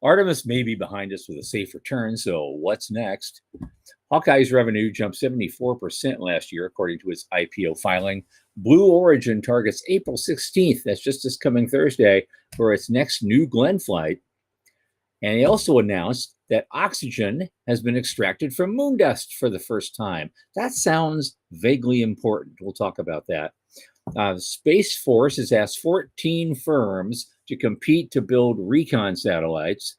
Artemis may be behind us with a safe return, so what's next? Hawkeye's revenue jumped 74% last year, according to its IPO filing. Blue Origin targets April 16th, that's just this coming Thursday, for its next New Glenn flight. And he also announced that oxygen has been extracted from moon dust for the first time. That sounds vaguely important. We'll talk about that. Space Force has asked 14 firms to compete to build recon satellites.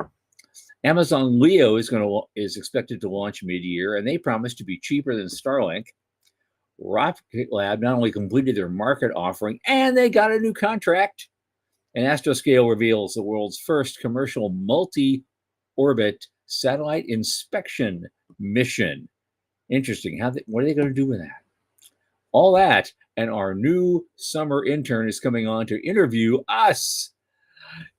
Amazon Leo is expected to launch mid-year, and they promise to be cheaper than Starlink. Rocket Lab not only completed their market offering, and they got a new contract. And Astroscale reveals the world's first commercial multi-orbit satellite inspection mission. Interesting. What are they going to do with that? All that, and our new summer intern is coming on to interview us.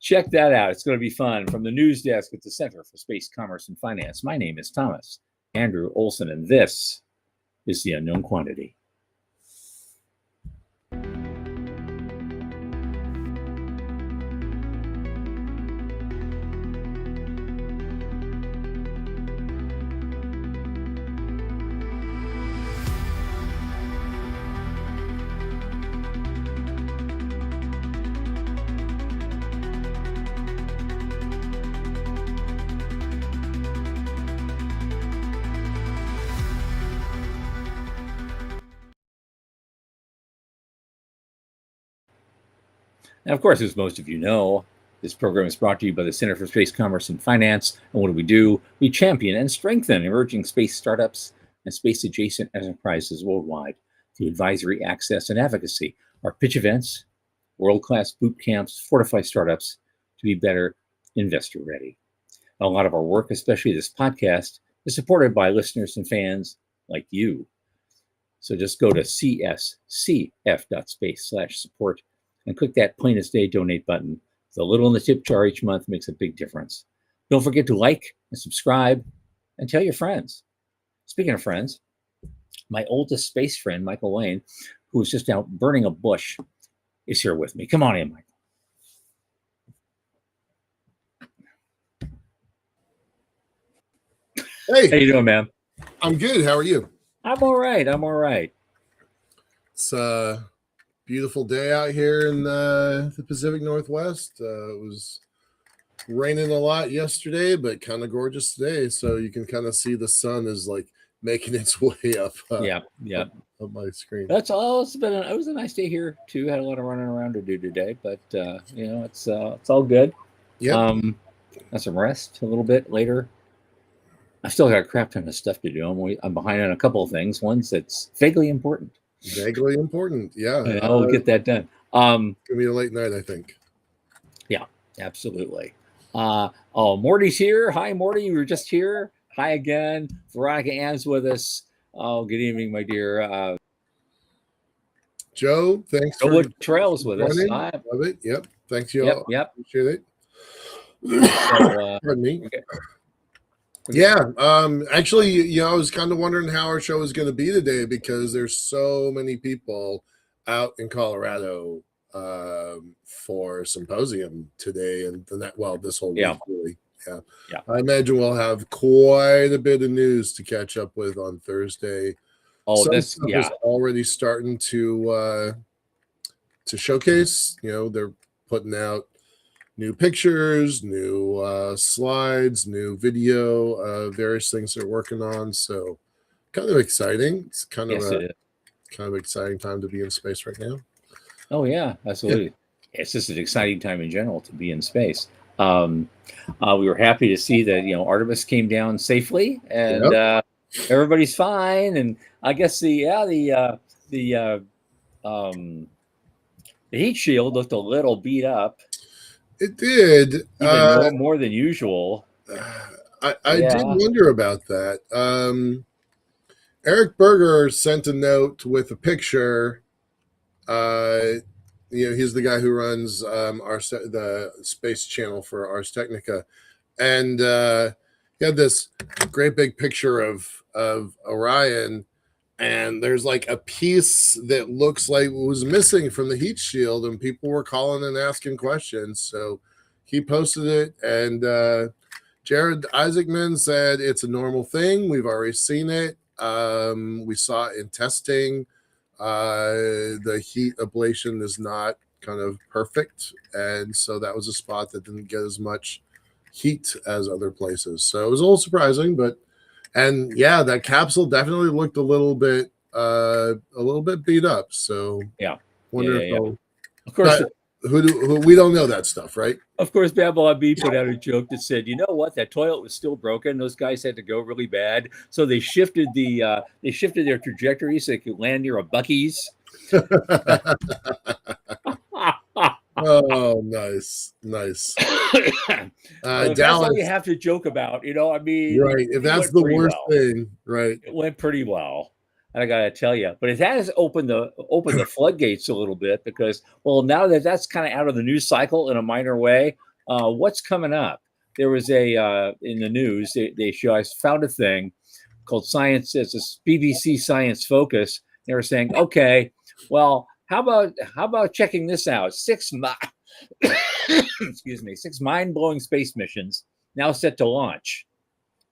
Check that out. It's going to be fun. From the news desk at the Center for Space Commerce and Finance, my name is Thomas Andrew Olson, and this is The Unknown Quantity. And of course, as most of you know, this program is brought to you by the Center for Space Commerce and Finance. And what do? We champion and strengthen emerging space startups and space-adjacent enterprises worldwide through advisory, access, and advocacy. Our pitch events, world-class boot camps, fortify startups to be better investor-ready. A lot of our work, especially this podcast, is supported by listeners and fans like you. So just go to cscf.space/support and click that plain as day donate button. The little in the tip jar each month makes a big difference. Don't forget to like and subscribe and tell your friends. Speaking of friends, my oldest space friend, Michael Lane, who was just out burning a bush, is here with me. Come on in, Michael. Hey. How you doing, man? I'm good. How are you? I'm all right. It's a beautiful day out here in the Pacific Northwest. It was raining a lot yesterday, but kind of gorgeous today. So you can kind of see the sun is like making its way up. Up my screen. That's all. It was a nice day here too. Had a lot of running around to do today, but it's all good. Yeah. Got some rest a little bit later. I still got a crap ton of stuff to do. I'm behind on a couple of things. One's that's vaguely important. Yeah. I'll get that done. It's gonna be a late night, I think. Yeah, absolutely. Morty's here. Hi, Morty. You were just here. Hi again. Veronica Ann's with us. Oh, good evening, my dear. Joe, thanks for Trails with us. Love it. Yep. Thanks, y'all. Yep. Appreciate it. Pardon me. Okay. Yeah. Actually, I was kind of wondering how our show is going to be today because there's so many people out in Colorado for symposium today and this whole week really. Yeah. I imagine we'll have quite a bit of news to catch up with on Thursday. Some stuff is already starting to showcase. They're putting out new pictures, new slides, new video, various things they're working on. So kind of exciting. It's kind of exciting time to be in space right now. Oh yeah, absolutely. Yeah. It's just an exciting time in general to be in space. We were happy to see that Artemis came down safely and everybody's fine. And I guess the heat shield looked a little beat up. It did. Even more than usual. I did wonder about that. Eric Berger sent a note with a picture. He's the guy who runs the space channel for Ars Technica. And he had this great big picture of Orion. And there's like a piece that looks like it was missing from the heat shield, and people were calling and asking questions. So he posted it, and Jared Isaacman said it's a normal thing. We've already seen it. We saw it in testing. The heat ablation is not kind of perfect, and so that was a spot that didn't get as much heat as other places. So it was a little surprising, and yeah, that capsule definitely looked a little bit beat up. So wonder if they'll, of course. Who we don't know that stuff, right? Of course, Babylon B put out a joke that said, "You know what? That toilet was still broken. Those guys had to go really bad, so they shifted their trajectory so they could land near a Buc-ee's." Oh, nice. Well, that's all you have to joke about, I mean, right? If that's the worst thing, right? It went pretty well. I gotta tell you, but it has opened the floodgates a little bit because, well, now that that's kind of out of the news cycle in a minor way, what's coming up? There was in the news I found a thing called Science. It's a BBC Science Focus. They were saying, okay, well, how about checking this out? 6 mind-blowing space missions now set to launch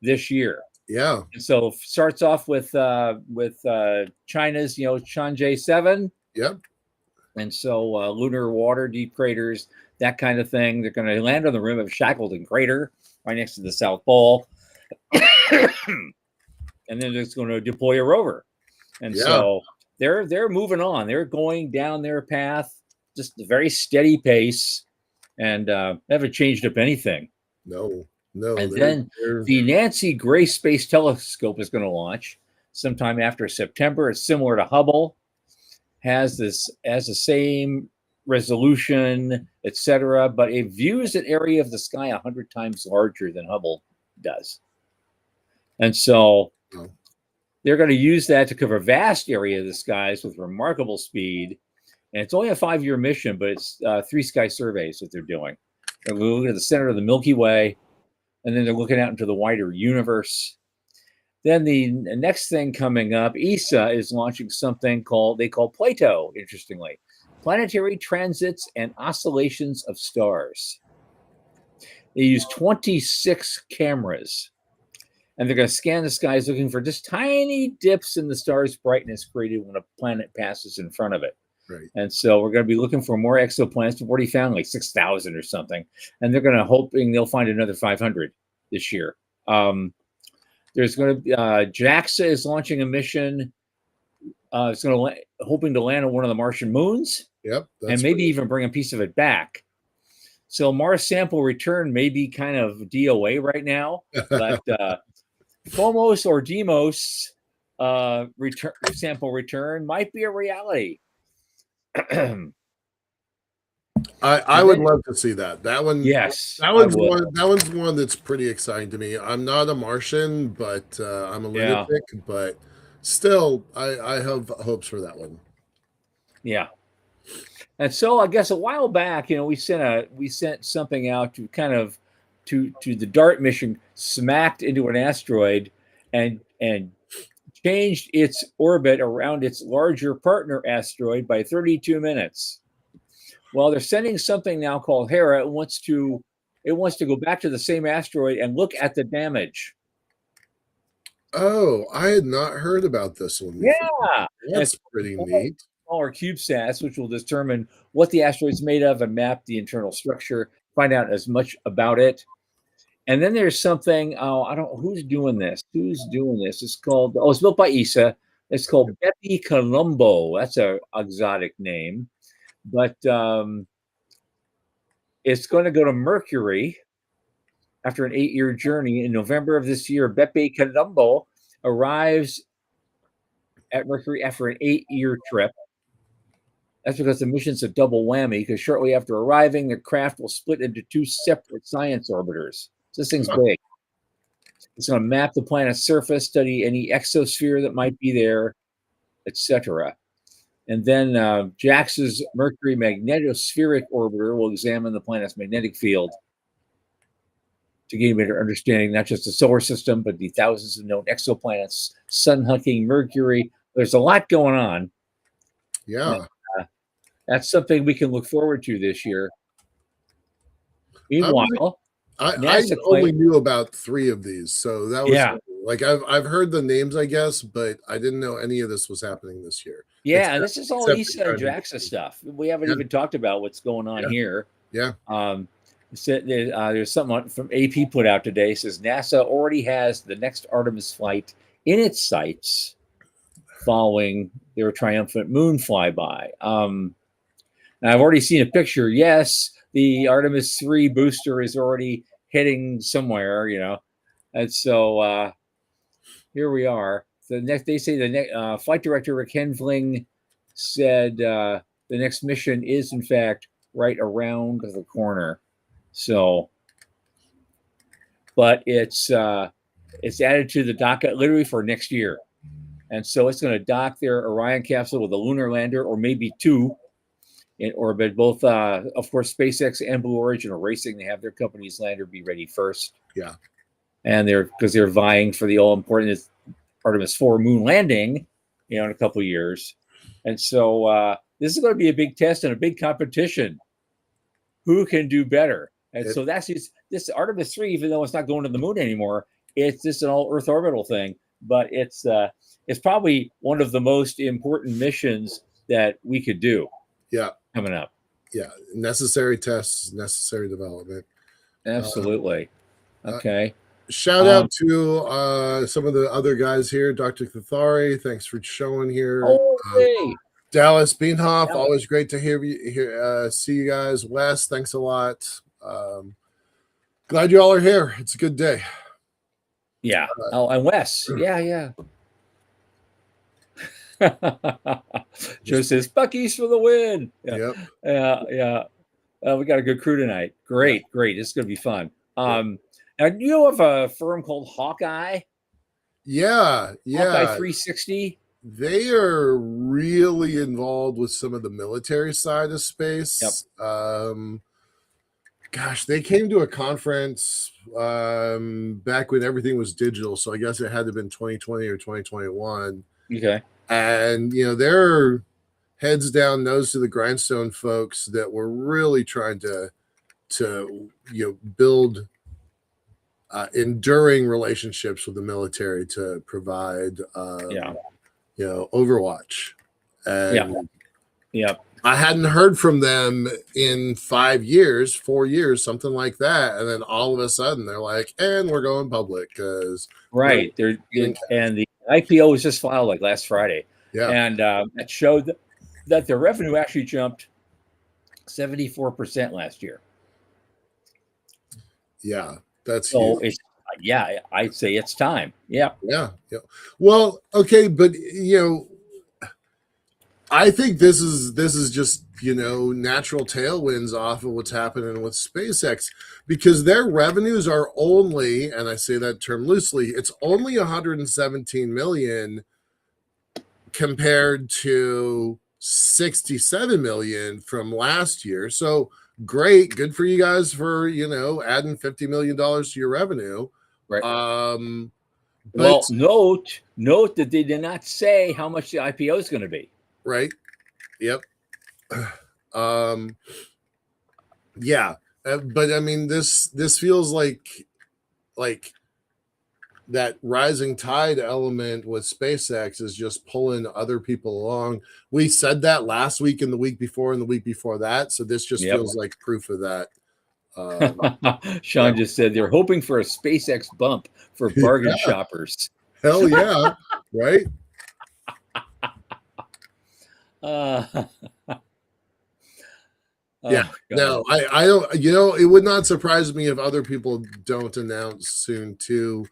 this year. Yeah. And so starts off with China's, Chang'e 7. Yep. And so lunar water, deep craters, that kind of thing. They're going to land on the rim of Shackleton Crater, right next to the South Pole. And then it's going to deploy a rover. And so they're moving on. They're going down their path, just a very steady pace, and haven't changed up anything. No. And then the Nancy Grace Space Telescope is going to launch sometime after September. It's similar to Hubble, has the same resolution, etc., but it views an area of the sky 100 times larger than Hubble does. And so they're going to use that to cover a vast area of the skies with remarkable speed. And it's only a 5-year mission, but it's 3 sky surveys that they're doing. They're looking at the center of the Milky Way, and then they're looking out into the wider universe. Then the next thing coming up, ESA is launching something they call Plato, interestingly. Planetary Transits and Oscillations of Stars. They use 26 cameras, and they're going to scan the skies looking for just tiny dips in the star's brightness created when a planet passes in front of it. Right. And so we're going to be looking for more exoplanets. We've already found like 6,000 or something. And they're hoping they'll find another 500 this year. There's going to be JAXA is launching a mission. It's hoping to land on one of the Martian moons. Yep. And maybe even bring a piece of it back. So Mars sample return may be kind of DOA right now, but FOMOS or DEMOS sample return might be a reality. I would love to see that. That one, yes. That one's one that's pretty exciting to me. I'm not a Martian, but I'm a lunatic. But still, I have hopes for that one. Yeah. And so I guess a while back, we sent something out to kind of to the DART mission, smacked into an asteroid, and changed its orbit around its larger partner asteroid by 32 minutes. Well, they're sending something now called Hera. It wants to go back to the same asteroid and look at the damage. Oh, I had not heard about this one before. Yeah, that's pretty neat. Smaller CubeSats, which will determine what the asteroid's made of and map the internal structure, find out as much about it. And then there's something, who's doing this? It's called, it's built by ESA. It's called Bepi Colombo. That's an exotic name. But it's going to go to Mercury after an 8-year journey. In November of this year, Bepi Colombo arrives at Mercury after an 8-year trip. That's because the mission's a double whammy, because shortly after arriving, the craft will split into 2 separate science orbiters. So this thing's big. It's going to map the planet's surface, study any exosphere that might be there, etc. And then JAXA's Mercury magnetospheric orbiter will examine the planet's magnetic field to gain a better understanding, not just the solar system, but the thousands of known exoplanets, sun-hugging Mercury. There's a lot going on. Yeah. And, that's something we can look forward to this year. Meanwhile, I NASA only claimed, knew about 3 of these, so that was yeah, like I've heard the names, I guess, but I didn't know any of this was happening this year. yeah, and this is all Except ESA and JAXA stuff. We haven't yeah, even talked about what's going on yeah, here. yeah. There's something from AP put out today. It says NASA already has the next Artemis flight in its sights following their triumphant moon flyby. And I've already seen a picture. Yes, the Artemis 3 booster is already heading somewhere, And so here we are. They say the next flight director Rick Henfling said the next mission is in fact right around the corner. So, but it's added to the docket literally for next year, and so it's going to dock their Orion capsule with a lunar lander or maybe 2 in orbit. Both, of course, SpaceX and Blue Origin are racing to have their company's lander be ready first. Yeah, and they're vying for the all important Artemis 4 moon landing, in a couple of years, and so this is going to be a big test and a big competition. Who can do better? And so that's this Artemis 3, even though it's not going to the moon anymore, it's just an all Earth orbital thing. But it's probably one of the most important missions that we could do. Yeah, coming up. Yeah, necessary tests, necessary development. Absolutely. Okay. Shout out to some of the other guys here. Dr. Cathari, thanks for showing here. Hey. Dallas Beanhoff, always great to see you guys. Wes, thanks a lot. Glad you all are here. It's a good day. Yeah. And Wes. Yeah. Joe says Bucky's for the win. Yeah. Yep. Yeah. We got a good crew tonight. Great. It's going to be fun. Now, do you know of a firm called Hawkeye? Yeah. Hawkeye 360. They are really involved with some of the military side of space. Yep. Gosh, they came to a conference back when everything was digital, so I guess it had to have been 2020 or 2021. Okay. And they're heads down, nose to the grindstone folks that were really trying to build enduring relationships with the military to provide Overwatch. And I hadn't heard from them in 4 years, something like that. And then all of a sudden they're like, and we're going public because and the IPO was just filed like last Friday. Yeah. And it showed that their revenue actually jumped 74% last year. Yeah. That's so huge. I'd say it's time. Yeah. Well, okay, but I think this is just natural tailwinds off of what's happening with SpaceX, because their revenues are only, and I say that term loosely, it's only 117 million compared to 67 million from last year. So great, good for you guys for adding $50 million to your revenue. Right. Well, note that they did not say how much the IPO is going to be. Right. Yep. Yeah. But I mean, this feels like that rising tide element with SpaceX is just pulling other people along. We said that last week and the week before and the week before that. So this just feels like proof of that. Sean just said they're hoping for a SpaceX bump for bargain shoppers. Hell yeah. Right. Yeah. No, I don't. It would not surprise me if other people don't announce soon too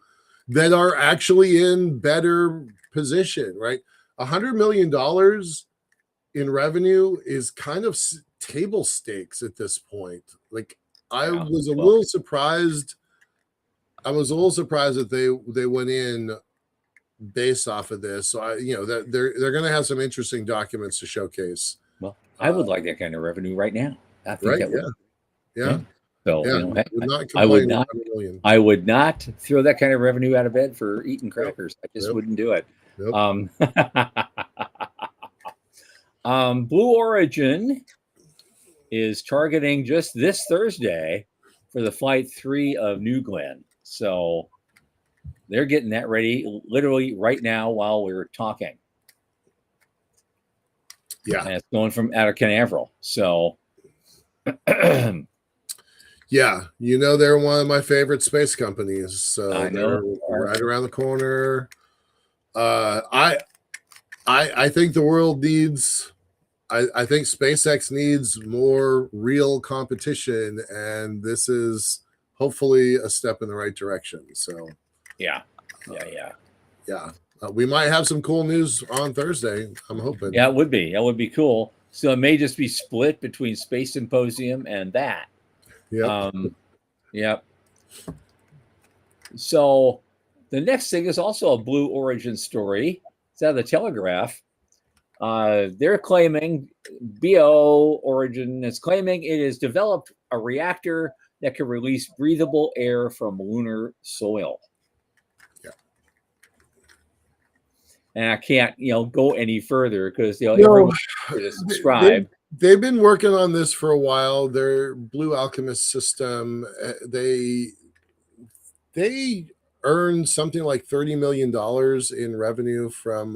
that are actually in better position. Right, $100 million in revenue is kind of table stakes at this point. Like, I was a little surprised. I was a little surprised that they went in based off of this. So that they're going to have some interesting documents to showcase. Well, I would like that kind of revenue right now. I think that would. Yeah. So I would not throw that kind of revenue out of bed for eating crackers. I just wouldn't do it. Blue Origin is targeting just this Thursday for the Flight 3 of New Glenn. So they're getting that ready literally right now while we're talking. Yeah. And it's going from out of Canaveral. So yeah, they're one of my favorite space companies. So I know. they're right around the corner. I think the world needs, I think SpaceX needs more real competition, and this is hopefully a step in the right direction. So yeah. We might have some cool news on Thursday. I'm hoping. Yeah, it would be. That would be cool. So it may just be split between Space Symposium and that. Yep. Yep. So the next thing is also a Blue Origin story. It's out of the Telegraph. They're claiming, BO Origin is claiming it has developed a reactor that can release breathable air from lunar soil. Yeah. And I can't, go any further because everyone should subscribe. They've been working on this for a while. Their Blue Alchemist system, they earned something like $30 million in revenue from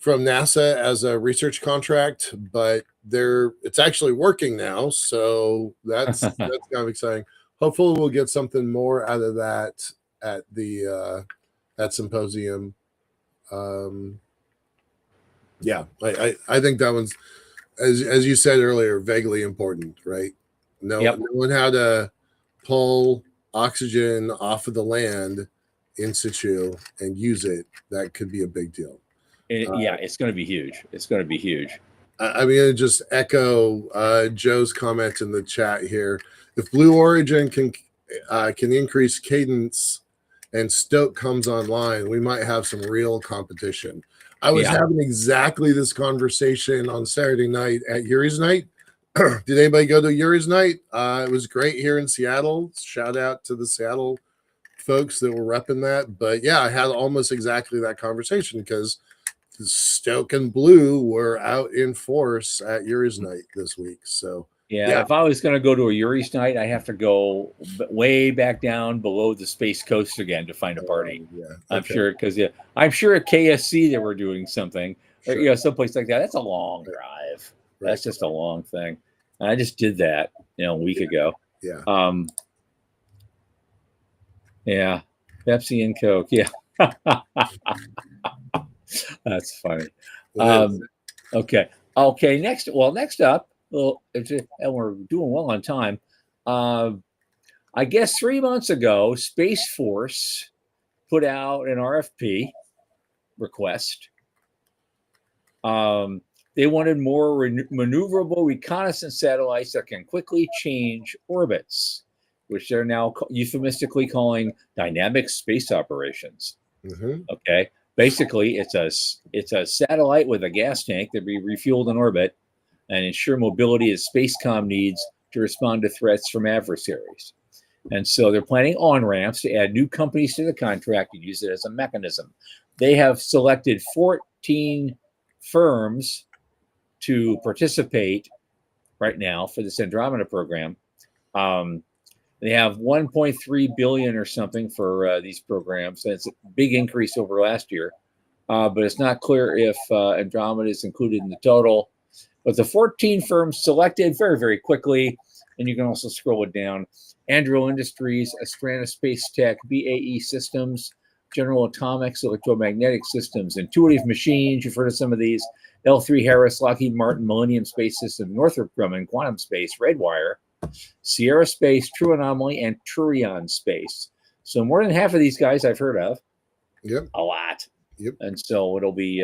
NASA as a research contract, but it's actually working now. So that's kind of exciting. Hopefully we'll get something more out of that at the that symposium. Yeah, I think that one's, as you said earlier, vaguely important, right? Knowing how to pull oxygen off of the land in situ and use it, that could be a big deal. It's going to be huge. It's going to be huge. I'm going to just echo Joe's comment in the chat here. If Blue Origin can increase cadence and Stoke comes online, we might have some real competition. I was having exactly this conversation on Saturday night at Yuri's Night. Did anybody go to Yuri's Night? It was great here in Seattle. Shout out to the Seattle folks that were repping that. But yeah, I had almost exactly that conversation because Stoke and Blue were out in force at Yuri's Night this week. So if I was going to go to a Yuri's Night, I have to go way back down below the Space Coast again to find a party. I'm sure because I'm sure at KSC they were doing something, or someplace like that. That's a long drive. Right. That's just a long thing. And I just did that, a week ago. Yeah. Yeah. Pepsi and Coke. Yeah. That's funny. Okay. Next up, and we're doing well on time. I guess 3 months ago, Space Force put out an RFP request. They wanted more maneuverable reconnaissance satellites that can quickly change orbits, which they're now euphemistically calling dynamic space operations. Mm-hmm. Okay. Basically, it's a satellite with a gas tank that be refueled in orbit and ensure mobility as Spacecom needs to respond to threats from adversaries. And so they're planning on-ramps to add new companies to the contract and use it as a mechanism. They have selected 14 firms to participate right now for this Andromeda program. They have 1.3 billion or something for these programs. And it's a big increase over last year, but it's not clear if Andromeda is included in the total. But the 14 firms selected very, very quickly, and you can also scroll it down. Anduril Industries, Astrana Space Tech, BAE Systems, General Atomics, Electromagnetic Systems, Intuitive Machines, you've heard of some of these, L3 Harris, Lockheed Martin, Millennium Space System, Northrop Grumman, Quantum Space, Redwire, Sierra Space, True Anomaly, and Turion Space. So more than half of these guys I've heard of. Yep. A lot. Yep. And so it'll be,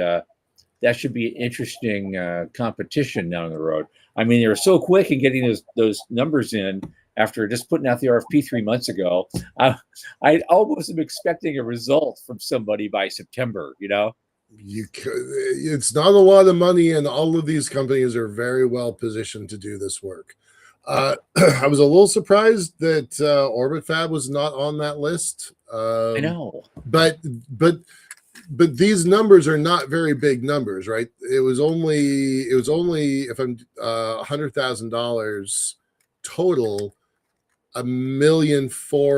that should be an interesting competition down the road. I mean, they were so quick in getting those numbers in after just putting out the RFP 3 months ago. I almost am expecting a result from somebody by September, It's not a lot of money, and all of these companies are very well positioned to do this work. I was a little surprised that Orbit Fab was not on that list. I know, but these numbers are not very big numbers, right? It was only if I'm $100,000 total $1.4 million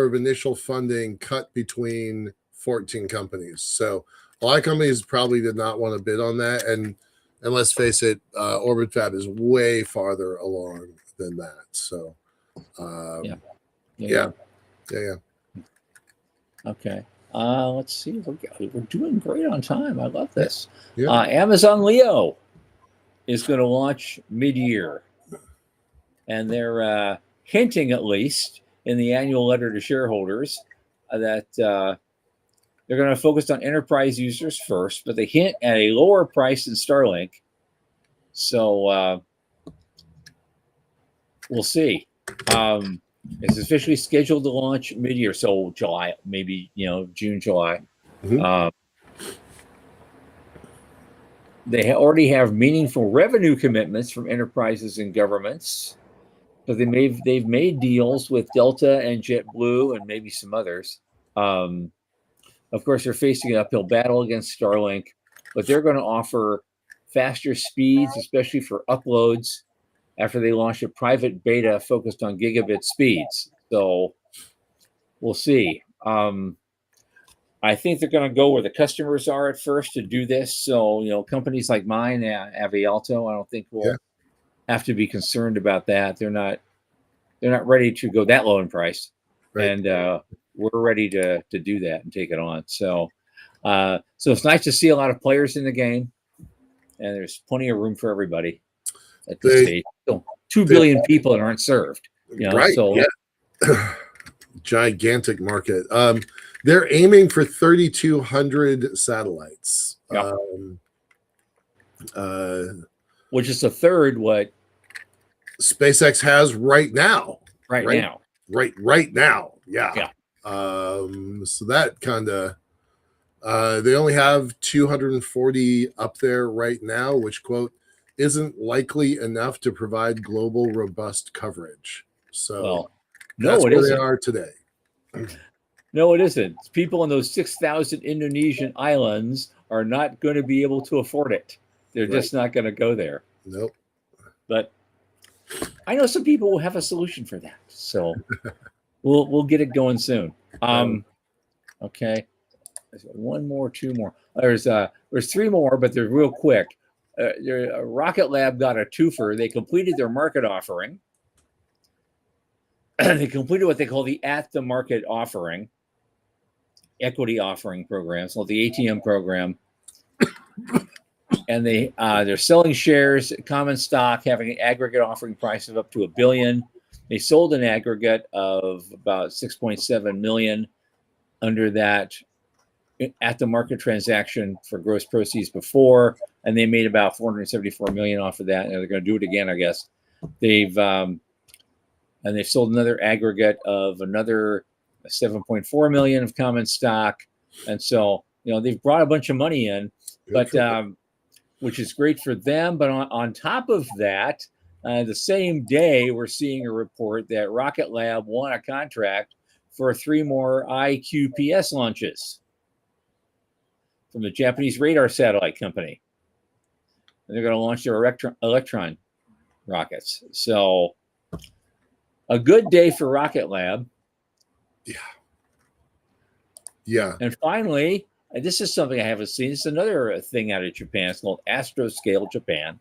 of initial funding cut between 14 companies. So a lot of companies probably did not want to bid on that. And let's face it, Orbit Fab is way farther along than that. So yeah. Okay. Let's see. We're doing great on time. I love this. Yeah. Amazon Leo is going to launch mid-year, and they're hinting, at least in the annual letter to shareholders, that they're going to focus on enterprise users first, but they hint at a lower price than Starlink. So we'll see. It's officially scheduled to launch mid-year, so July, maybe June, July. Mm-hmm. They already have meaningful revenue commitments from enterprises and governments. So they've made deals with Delta and JetBlue and maybe some others. Of course, they're facing an uphill battle against Starlink, but they're going to offer faster speeds, especially for uploads, after they launch a private beta focused on gigabit speeds. So we'll see. I think they're going to go where the customers are at first to do this. So, companies like mine, Avialto, I don't think will have to be concerned about that. They're not ready to go that low in price. Right. And we're ready to do that and take it on. So it's nice to see a lot of players in the game, and there's plenty of room for everybody at this stage. So 2 billion people that aren't served. Right. So gigantic market. They're aiming for 3,200 satellites. Yeah. Which is a third what SpaceX has right now. Right now. Yeah. Yeah. So that kind of they only have 240 up there right now, which quote isn't likely enough to provide global robust coverage. So that's where they are today. No, it isn't. People in those 6,000 Indonesian islands are not going to be able to afford it. They're just not going to go there. Nope. But I know some people will have a solution for that. So we'll get it going soon. Okay. There's one more, two more. There's 3 more, but they're real quick. Rocket Lab got a twofer. They completed their market offering. They completed what they call the at the market offering, equity offering program, so the ATM program. And they're selling shares, common stock, having an aggregate offering price of up to $1 billion. They sold an aggregate of about 6.7 million under that at the market transaction for gross proceeds before, and they made about 474 million off of that. And they're going to do it again, I guess. They've sold another aggregate of another 7.4 million of common stock, and so they've brought a bunch of money in, but which is great for them. But on top of that, the same day we're seeing a report that Rocket Lab won a contract for 3 more IQPS launches from the Japanese radar satellite company. And they're going to launch their Electron rockets. So a good day for Rocket Lab. Yeah. And finally, this is something I haven't seen. It's another thing out of Japan. It's called Astroscale Japan,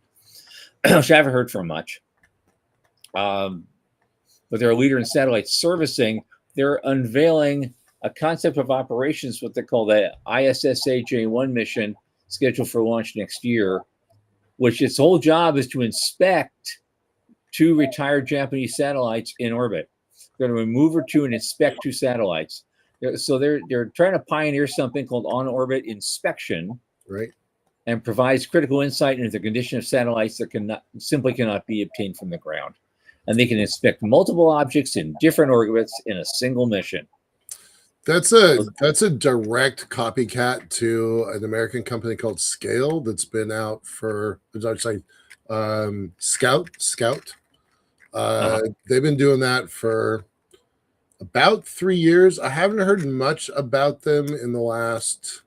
which I haven't heard from much. But they're a leader in satellite servicing. They're unveiling a concept of operations, what they call the ISSA J1 mission, scheduled for launch next year, which its whole job is to inspect 2 retired Japanese satellites in orbit. They're going to remove or 2 and inspect 2 satellites. So they're trying to pioneer something called on-orbit inspection, right? And provides critical insight into the condition of satellites that simply cannot be obtained from the ground. And they can inspect multiple objects in different orbits in a single mission. That's a direct copycat to an American company called Scale that's been out for Scout. They've been doing that for about 3 years. I haven't heard much about them in the last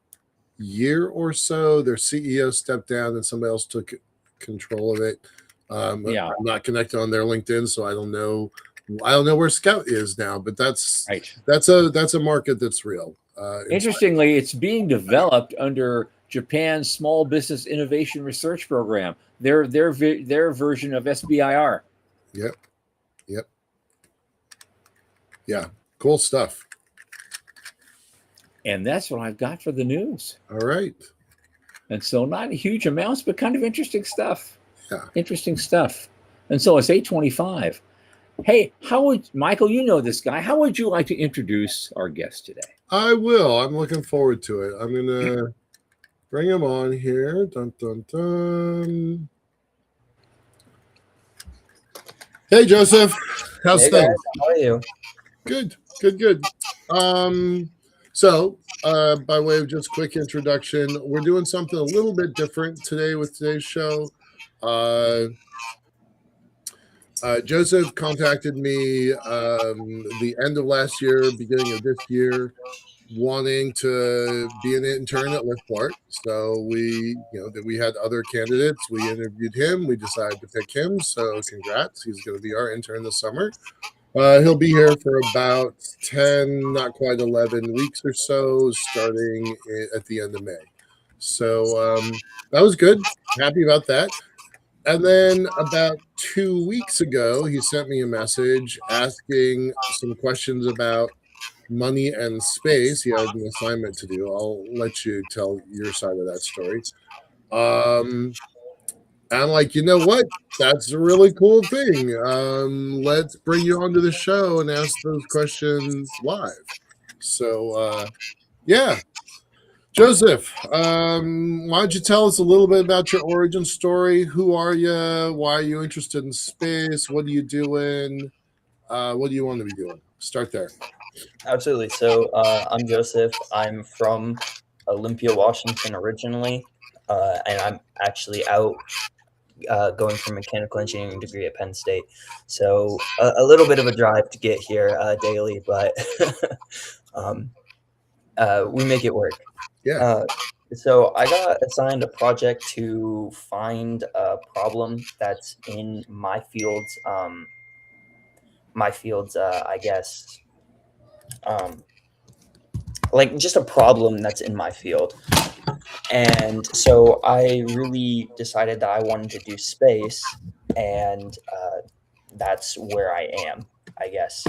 year or so. Their CEO stepped down and somebody else took control of it. I'm not connected on their LinkedIn, so I don't know I don't know where Scout is now, but that's Right. that's a market that's real. Interestingly, it's being developed under Japan's Small Business Innovation Research Program. Their version of SBIR. Yep. Yeah. Cool stuff. And that's what I've got for the news. All right. And so not huge amounts, but kind of interesting stuff. Yeah. Interesting stuff. And so it's 8:25. Hey, Michael, you know this guy. How would you like to introduce our guest today? I will. I'm looking forward to it. I'm going to bring him on here. Dun, dun, dun. Hey, Joseph. How's things? Guys, how are you? Good. So, by way of just quick introduction, we're doing something a little bit different today with today's show. Joseph contacted me the end of last year, beginning of this year, wanting to be an intern at Liftport. So we had other candidates. We interviewed him. We decided to pick him. So congrats. He's going to be our intern this summer. He'll be here for about 10, not quite 11 weeks or so, starting at the end of May. So that was good. Happy about that. And then about 2 weeks ago, he sent me a message asking some questions about money and space. He had an assignment to do. I'll let you tell your side of that story. And I'm like, you know what? That's a really cool thing. Let's bring you onto the show and ask those questions live. So, yeah. Joseph, why don't you tell us a little bit about your origin story? Who are you? Why are you interested in space? What are you doing? What do you want to be doing? Start there. Absolutely. So I'm Joseph. I'm from Olympia, Washington originally, and I'm actually out going for a mechanical engineering degree at Penn State. So a little bit of a drive to get here daily, but we make it work. Yeah. So I got assigned a project to find a problem that's in my fields. I guess, like just a problem that's in my field. And so I really decided that I wanted to do space, and that's where I am, I guess.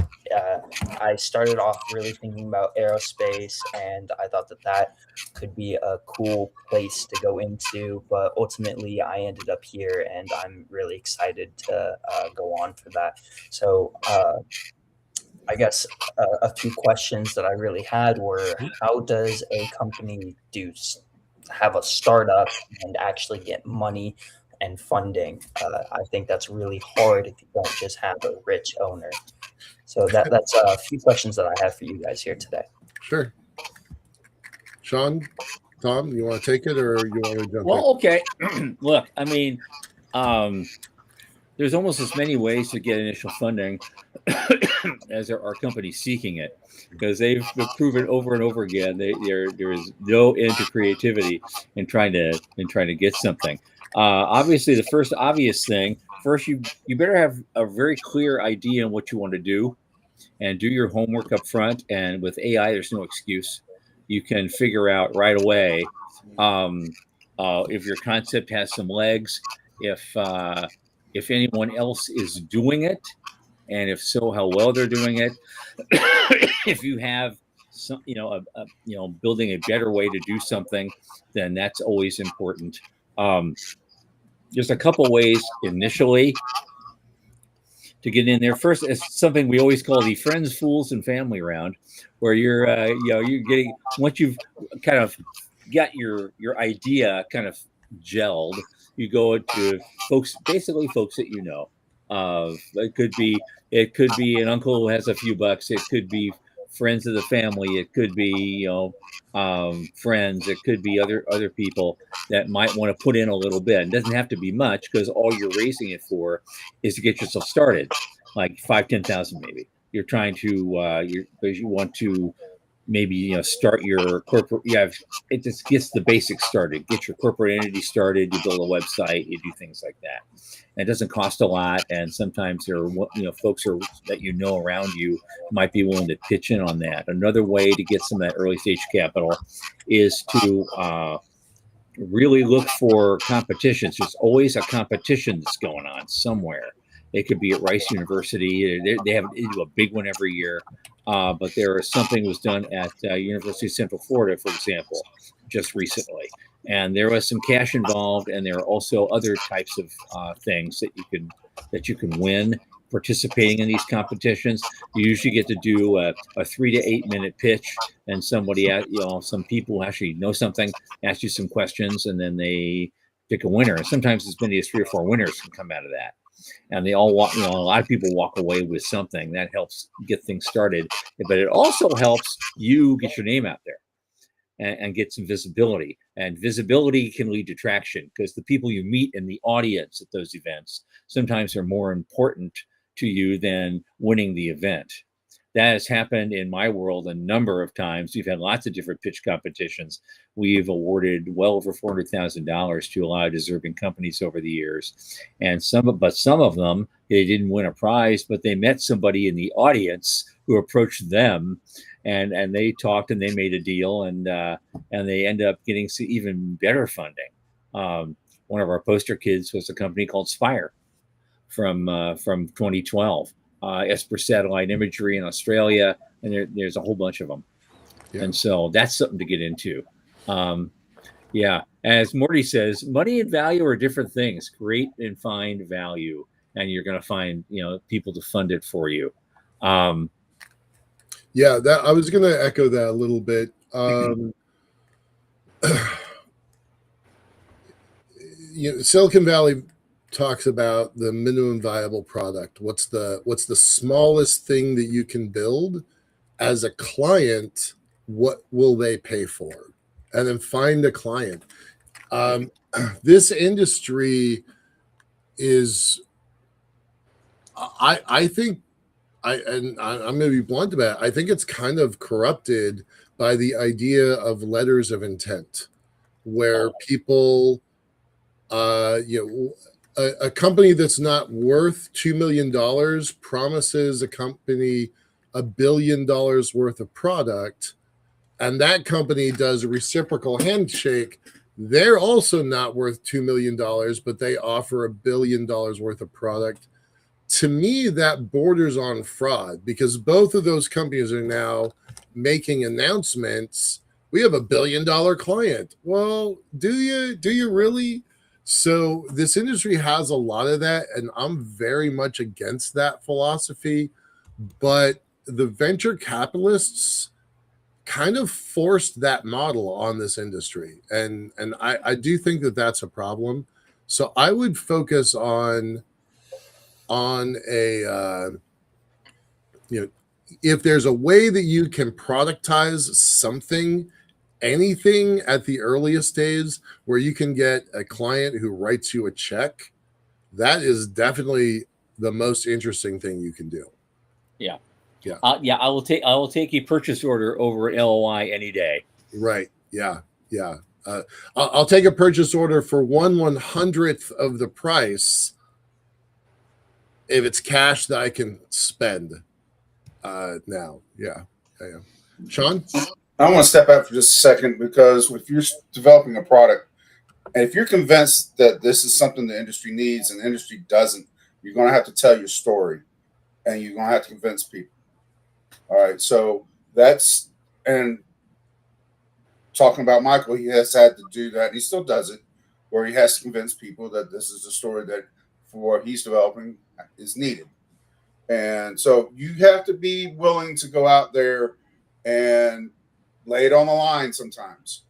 I started off really thinking about aerospace, and I thought that could be a cool place to go into, but ultimately I ended up here, and I'm really excited to go on for that. So I guess a few questions that I really had were, how does a company have a startup and actually get money and funding? I think that's really hard if you don't just have a rich owner. So that's a few questions that I have for you guys here today. Sure. Sean, Tom, you want to take it or you want to jump Well, okay. Look, I mean, there's almost as many ways to get initial funding as there are companies seeking it, because they've proven over and over again there is no end to creativity in trying to get something. Obviously, the first obvious thing, you better have a very clear idea on what you want to do, and do your homework up front. And with AI, there's no excuse. You can figure out right away if your concept has some legs, if anyone else is doing it, and if so, how well they're doing it. If you have some, building a better way to do something, then that's always important. There's a couple ways initially to get in there. First, it's something we always call the friends, fools, and family round, where you're getting, once you've kind of got your idea kind of gelled, you go to folks that you know. It could be an uncle who has a few bucks. It could be friends of the family. It could be friends. It could be other people that might want to put in a little bit. It doesn't have to be much, because all you're raising it for is to get yourself started, like 5,000-10,000 maybe. You're trying to because you want to maybe start your corporate. It just gets the basics started. Get your corporate entity started. You build a website. You do things like that. And it doesn't cost a lot. And sometimes there are folks that around you might be willing to pitch in on that. Another way to get some of that early stage capital is to really look for competitions. There's always a competition that's going on somewhere. They could be at Rice University. They do a big one every year. But there is something was done at University of Central Florida, for example, just recently. And there was some cash involved, and there are also other types of things that you can win participating in these competitions. You usually get to do a 3 to 8 minute pitch, and some people who actually know something ask you some questions, and then they pick a winner. And sometimes as many as 3 or 4 winners can come out of that. And they all walk, a lot of people walk away with something that helps get things started, but it also helps you get your name out there and get some visibility. And visibility can lead to traction, because the people you meet in the audience at those events sometimes are more important to you than winning the event. That has happened in my world a number of times. We've had lots of different pitch competitions. We've awarded well over $400,000 to a lot of deserving companies over the years. And some of them, they didn't win a prize, but they met somebody in the audience who approached them, and they talked and they made a deal, and they ended up getting some even better funding. One of our poster kids was a company called Spire from 2012. Esper Satellite Imagery in Australia, and there's a whole bunch of them. Yeah. And so that's something to get into. As Morty says, money and value are different things. Create and find value, and you're going to find people to fund it for you. That I was going to echo that a little bit. Silicon Valley talks about the minimum viable product. What's the smallest thing that you can build as a client? What will they pay for? And then find a client. This industry is, I think, I'm going to be blunt about it. I think it's kind of corrupted by the idea of letters of intent, where people, a company that's not worth $2 million promises a company $1 billion worth of product, and that company does a reciprocal handshake. They're also not worth $2 million, but they offer $1 billion worth of product. To me, that borders on fraud, because both of those companies are now making announcements. We have $1 billion client. Well, do you really? So this industry has a lot of that, and I'm very much against that philosophy. But the venture capitalists kind of forced that model on this industry, and I do think that that's a problem. So I would focus on a if there's a way that you can productize something, anything at the earliest days where you can get a client who writes you a check, that is definitely the most interesting thing you can do. I will take a purchase order over an LOI any day. Right. I'll take a purchase order for 1/100th of the price if it's cash that I can spend now. Sean? I want to step out for just a second, because if you're developing a product, and if you're convinced that this is something the industry needs and the industry doesn't, you're going to have to tell your story, and you're going to have to convince people. All right. So that's, and talking about Michael, he has had to do that. He still does it, where he has to convince people that this is a story that for what he's developing is needed. And so you have to be willing to go out there and lay it on the line sometimes.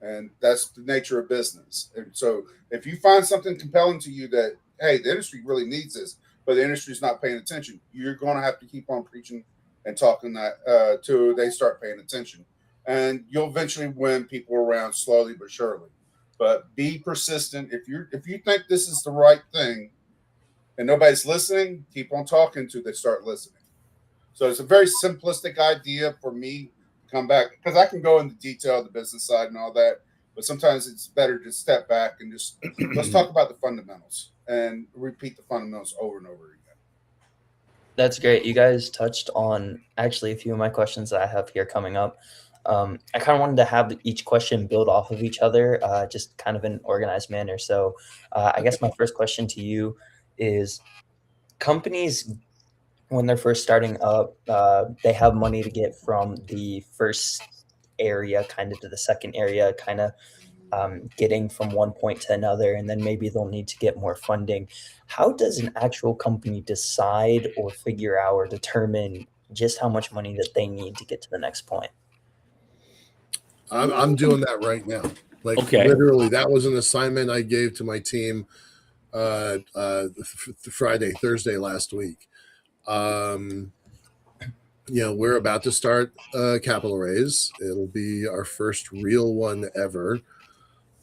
And that's the nature of business. And so if you find something compelling to you that, hey, the industry really needs this, but the industry is not paying attention, you're going to have to keep on preaching and talking that till they start paying attention. And you'll eventually win people around slowly but surely. But be persistent. If you think this is the right thing and nobody's listening, keep on talking till they start listening. So it's a very simplistic idea for me come back, because I can go into detail of the business side and all that, but sometimes it's better to step back and just let's talk about the fundamentals and repeat the fundamentals over and over again. That's great. You guys touched on actually a few of my questions that I have here coming up. I kind of wanted to have each question build off of each other, just kind of in an organized manner. So I guess my first question to you is, companies, when they're first starting up, they have money to get from the first area kind of to the second area, kind of getting from one point to another, and then maybe they'll need to get more funding. How does an actual company decide or figure out or determine just how much money that they need to get to the next point? I'm doing that right now. Like, literally, that was an assignment I gave to my team Thursday last week. We're about to start a capital raise. It'll be our first real one ever.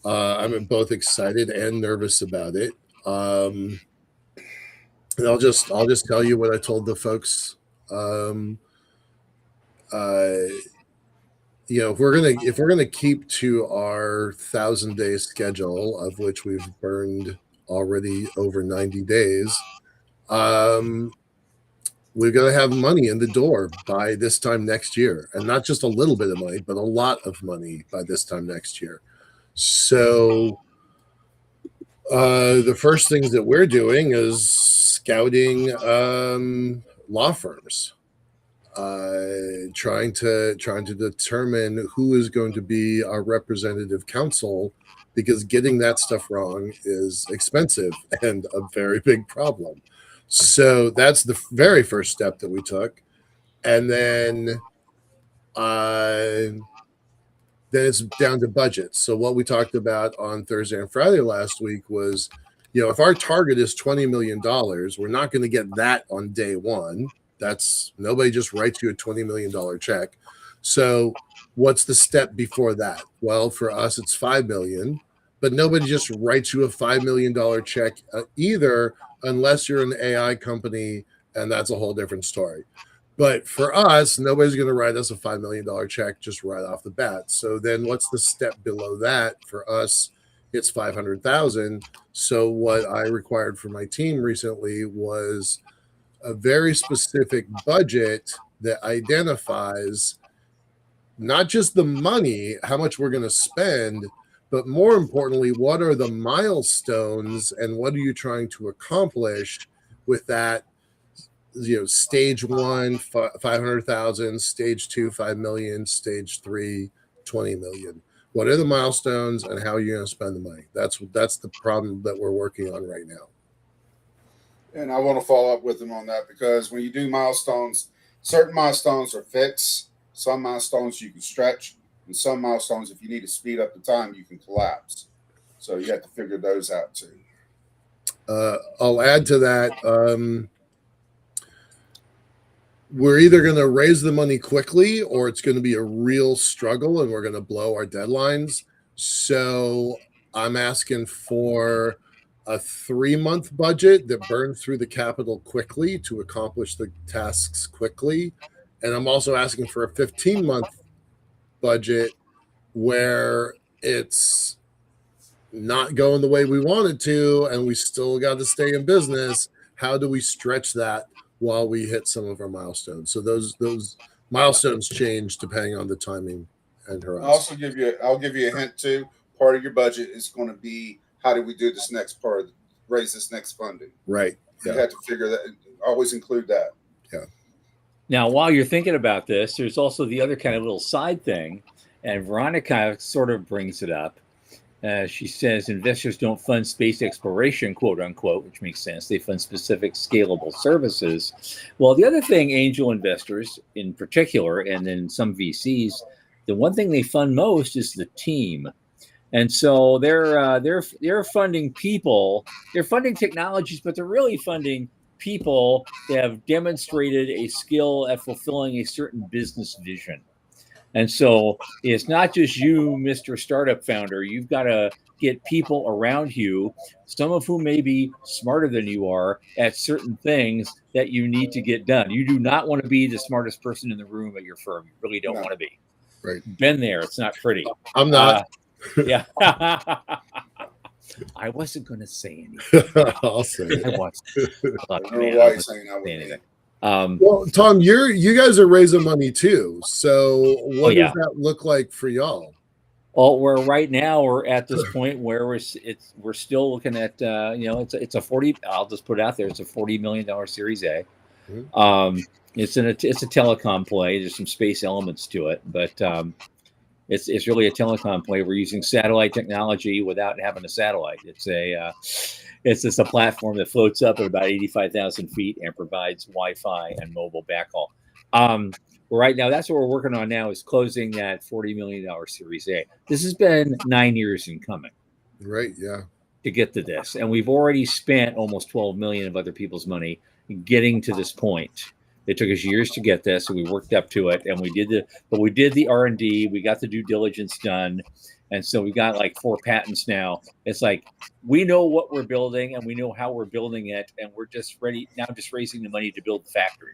I'm both excited and nervous about it. And I'll just tell you what I told the folks. If we're gonna keep to our 1,000-day schedule, of which we've burned already over 90 days, we're gonna have money in the door by this time next year, and not just a little bit of money, but a lot of money by this time next year. So the first things that we're doing is scouting law firms, trying to determine who is going to be our representative counsel, because getting that stuff wrong is expensive and a very big problem. So that's the very first step that we took, and then it's down to budget. So what we talked about on Thursday and Friday last week was, if our target is $20 million, we're not going to get that on day one. That's, nobody just writes you a $20 million check. So what's the step before that? Well, for us, it's $5 million, but nobody just writes you a $5 million check either, unless you're an AI company, and that's a whole different story. But for us, nobody's going to write us a $5 million check just right off the bat. So then what's the step below that? For us, it's $500,000. So what I required for my team recently was a very specific budget that identifies not just the money, how much we're going to spend, but more importantly, what are the milestones and what are you trying to accomplish with that? Stage one, 500,000, stage two, 5 million, stage three, 20 million. What are the milestones and how are you going to spend the money? That's the problem that we're working on right now. And I want to follow up with them on that, because when you do milestones, certain milestones are fixed. Some milestones you can stretch, and some milestones, if you need to speed up the time, you can collapse. So you have to figure those out too. I'll add to that. We're either going to raise the money quickly, or it's going to be a real struggle and we're going to blow our deadlines. So I'm asking for a 3-month budget that burns through the capital quickly to accomplish the tasks quickly. And I'm also asking for a 15-month budget where it's not going the way we want it to, and we still got to stay in business. How do we stretch that while we hit some of our milestones? So those milestones change depending on the timing and horizon. I'll give you a hint too. Part of your budget is going to be, how do we do this next part, raise this next funding? Right. You have to figure that, always include that. Yeah. Now, while you're thinking about this, there's also the other kind of little side thing, and Veronica sort of brings it up. She says investors don't fund space exploration, quote unquote, which makes sense. They fund specific scalable services. Well, the other thing, angel investors in particular, and then some VCs, the one thing they fund most is the team. And so they're funding people. They're funding technologies, but they're really funding people that have demonstrated a skill at fulfilling a certain business vision. And so it's not just you, Mr. Startup Founder. You've got to get people around you, some of whom may be smarter than you are at certain things that you need to get done. You do not want to be the smartest person in the room at your firm. You really don't want to be. Right. Been there. It's not pretty. I'm not. Yeah. I wasn't going to say anything. I'll say it. I was. Look, I don't man, know why I you're wasn't saying that gonna with say me. anything. Well, Tom, you guys are raising money too. So what yeah. does that look like for y'all? Well, right now we're at this point where we're still looking at it's a 40. I'll just put it out there. It's a $40 million Series A. Mhm. It's a telecom play. There's some space elements to it, but it's really a telecom play. We're using satellite technology without having a satellite. It's just a platform that floats up at about 85,000 feet and provides Wi-Fi and mobile backhaul. Right now, that's what we're working on now, is closing that $40 million Series A. This has been 9 years in coming. Right. Yeah. To get to this, and we've already spent almost 12 million of other people's money getting to this point. It took us years to get this, and we worked up to it, and we did the R&D. We got the due diligence done, and so we got like 4 patents now. It's like we know what we're building, and we know how we're building it, and we're just ready now, just raising the money to build the factory.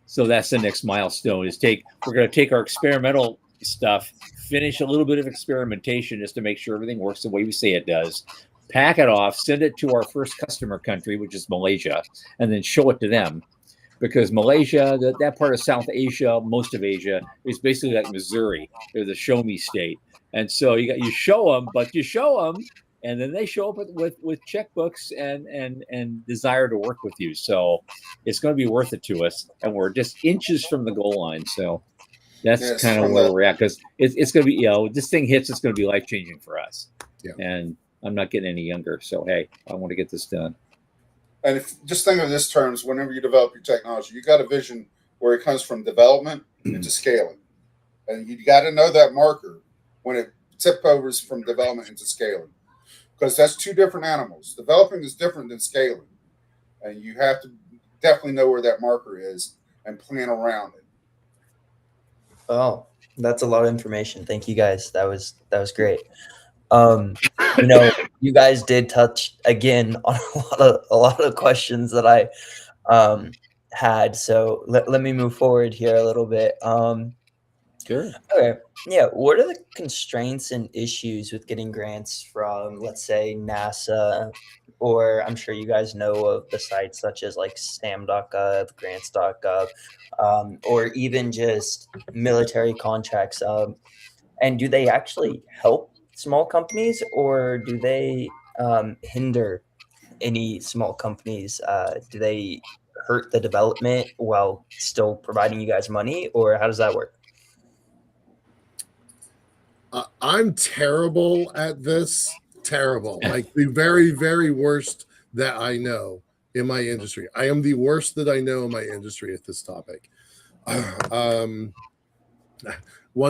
So that's the next milestone. We're going to take our experimental stuff, finish a little bit of experimentation just to make sure everything works the way we say it does, pack it off, send it to our first customer country, which is Malaysia, and then show it to them. Because Malaysia, that part of South Asia, most of Asia, is basically like Missouri. They're the show me state. And so you show them, and then they show up with checkbooks and desire to work with you. So it's going to be worth it to us. And we're just inches from the goal line. So that's kind of where we're at, because it's going to be, this thing hits, it's going to be life-changing for us. Yeah. And I'm not getting any younger. So, hey, I want to get this done. And just think of this terms, whenever you develop your technology, you got a vision where it comes from development into scaling. And you got to know that marker when it tip overs from development into scaling, because that's 2 different animals. Developing is different than scaling. And you have to definitely know where that marker is and plan around it. Oh, that's a lot of information. Thank you guys. That was great. You guys did touch again on a lot of questions that I had. So let me move forward here a little bit. Sure. Okay. Yeah. What are the constraints and issues with getting grants from, let's say, NASA, or I'm sure you guys know of the sites such as like SAM.gov, grants.gov, or even just military contracts? And do they actually help small companies, or do they hinder any small companies? Do they hurt the development while still providing you guys money, or how does that work? I'm terrible at this. Terrible. Like the very, very worst that I know in my industry. I am the worst that I know in my industry at this topic. One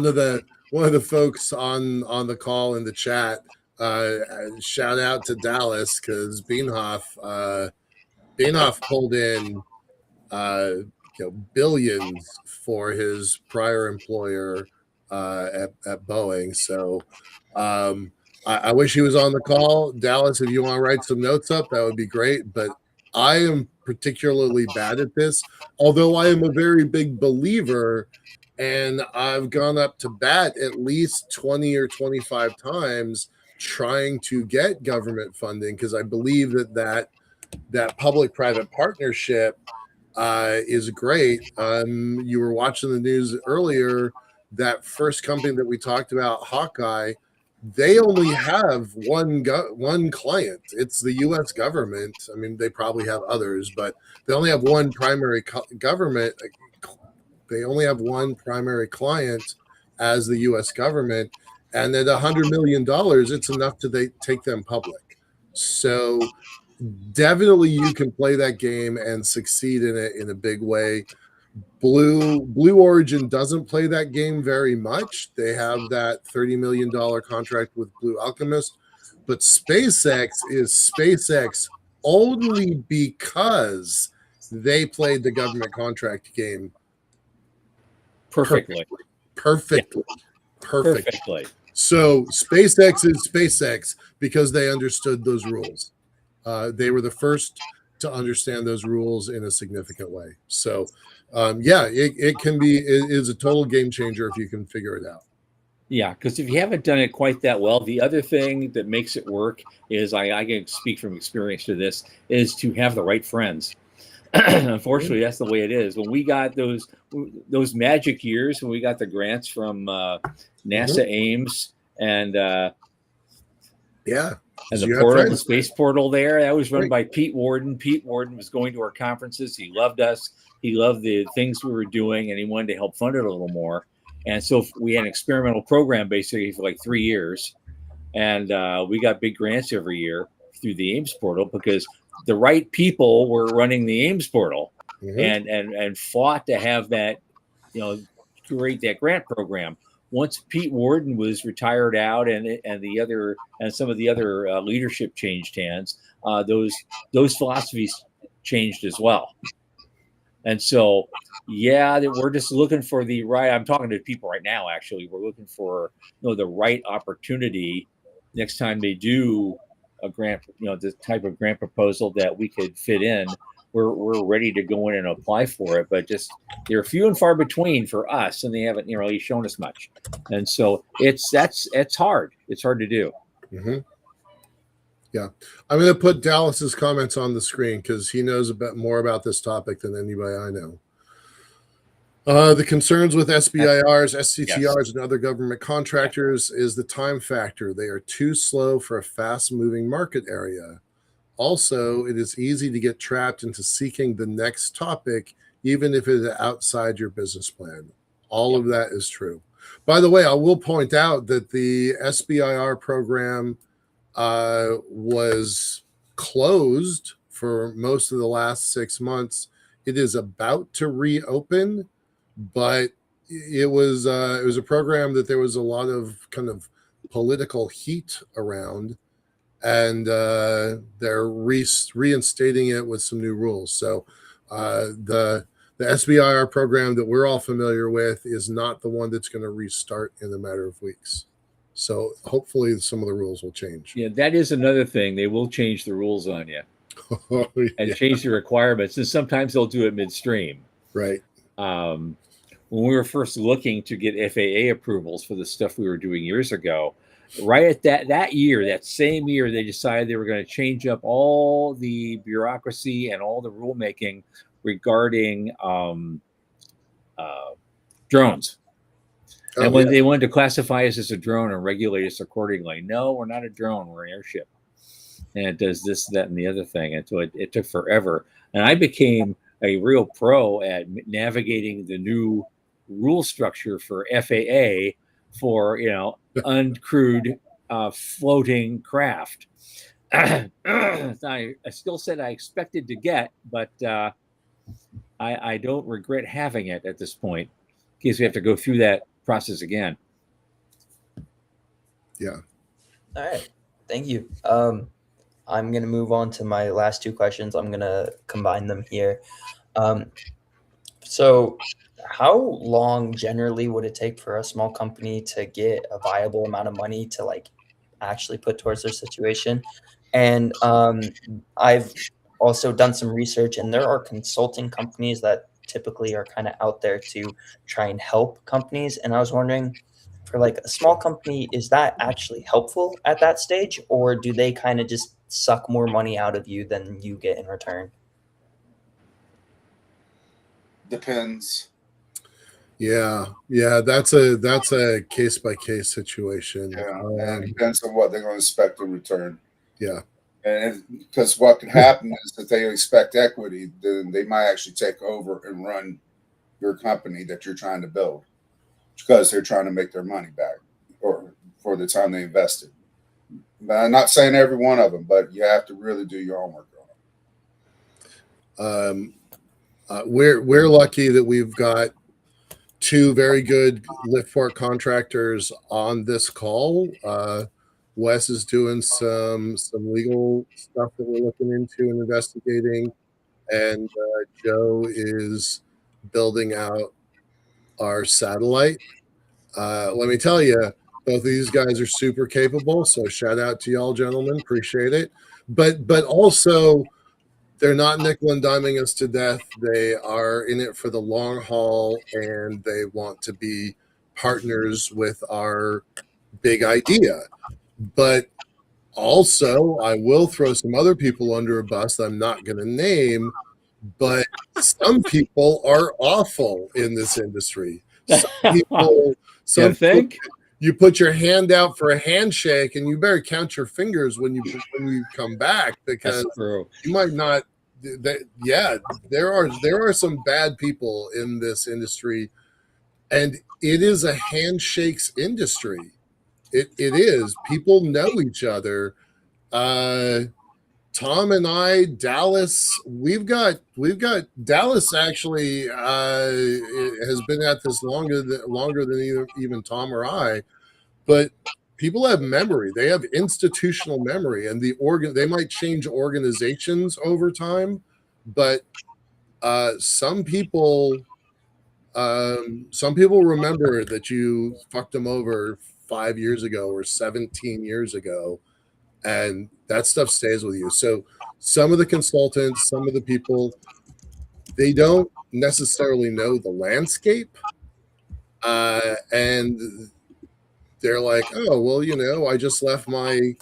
of the folks on the call in the chat, shout out to Dallas, because Beanhoff pulled in billions for his prior employer at Boeing. So I wish he was on the call. Dallas, if you want to write some notes up, that would be great. But I am particularly bad at this, although I am a very big believer, and I've gone up to bat at least 20 or 25 times trying to get government funding, because I believe that public-private partnership is great. You were watching the news earlier. That first company that we talked about, Hawkeye, they only have one client. It's the U.S. government. I mean, they probably have others, but they only have one primary government. They only have one primary client as the U.S. government, and at $100 million, it's enough to take them public. So definitely you can play that game and succeed in it in a big way. Blue Origin doesn't play that game very much. They have that $30 million contract with Blue Alchemist, but SpaceX is SpaceX only because they played the government contract game Perfectly. So SpaceX is SpaceX because they understood those rules. They were the first to understand those rules in a significant way. So it can be. It is a total game changer if you can figure it out. Yeah, because if you haven't done it quite that well, the other thing that makes it work is I can speak from experience to this is to have the right friends. Unfortunately, that's the way it is. When we got those magic years, when we got the grants from NASA Ames and the portal, the space portal there, that was run by Pete Warden. Pete Warden was going to our conferences. He loved us. He loved the things we were doing, and he wanted to help fund it a little more. And so we had an experimental program basically for like 3 years. And we got big grants every year through the Ames portal because the right people were running the Ames portal and fought to have that, create that grant program. Once Pete Warden was retired out and some of the other leadership changed hands, those philosophies changed as well. And so, we're just looking for the right. I'm talking to people right now. Actually, we're looking for the right opportunity next time they do a grant. The type of grant proposal that we could fit in. We're ready to go in and apply for it, but just they're few and far between for us, and they haven't really shown us much. And so it's hard. It's hard to do. Mm-hmm. Yeah, I'm going to put Dallas's comments on the screen because he knows a bit more about this topic than anybody I know. The concerns with SBIRs, SCTRs, and other government contractors is the time factor. They are too slow for a fast-moving market area. Also, it is easy to get trapped into seeking the next topic, even if it is outside your business plan. All of that is true. By the way, I will point out that the SBIR program was closed for most of the last 6 months. It is about to reopen, but it was a program that there was a lot of kind of political heat around, and they're reinstating it with some new rules. So the SBIR program that we're all familiar with is not the one that's going to restart in a matter of weeks. So hopefully some of the rules will change. Yeah, that is another thing. They will change the rules on you and change the requirements. And sometimes they'll do it midstream. Right. When we were first looking to get FAA approvals for the stuff we were doing years ago, right at that same year, they decided they were going to change up all the bureaucracy and all the rulemaking regarding drones. And when they wanted to classify us as a drone and regulate us accordingly, no, we're not a drone, we're an airship. And it does this, that, and the other thing. And so it took forever. And I became a real pro at navigating the new rule structure for FAA for, uncrewed floating craft. A skill set I expected to get, but I don't regret having it at this point in case we have to go through that process again. Yeah. All right. Thank you. I'm going to move on to my last two questions. I'm going to combine them here. So how long generally would it take for a small company to get a viable amount of money to actually put towards their situation? And I've also done some research, and there are consulting companies that typically are kind of out there to try and help companies. And I was wondering, for a small company, is that actually helpful at that stage, or do they kind of just suck more money out of you than you get in return? Depends. Yeah, that's a case by case situation. Yeah, it depends on what they're going to expect in return. Yeah, and because what could happen is that they expect equity, then they might actually take over and run your company that you're trying to build because they're trying to make their money back or for the time they invested. But I'm not saying every one of them, but you have to really do your homework on them. We're lucky that we've got two very good lift port contractors on this call. Wes is doing some legal stuff that we're looking into and investigating, and Joe is building out our satellite. Let me tell you, both of these guys are super capable, so shout out to y'all, gentlemen. Appreciate it. But also, they're not nickel and diming us to death. They are in it for the long haul, and they want to be partners with our big idea. But also, I will throw some other people under a bus that I'm not going to name, but some people are awful in this industry. Some people, You think? you put your hand out for a handshake, and you better count your fingers when you come back, because That's true. you might not. Yeah, there are some bad people in this industry, and it is a handshakes industry. It is. People know each other. Tom and I, Dallas, we've got Dallas actually has been at this longer than even Tom or I, but people have memory. They have institutional memory, and they might change organizations over time, but some people remember that you fucked them over 5 years ago or 17 years ago, and that stuff stays with you. So some of the consultants, some of the people, they don't necessarily know the landscape, and they're like, oh, well, I just left my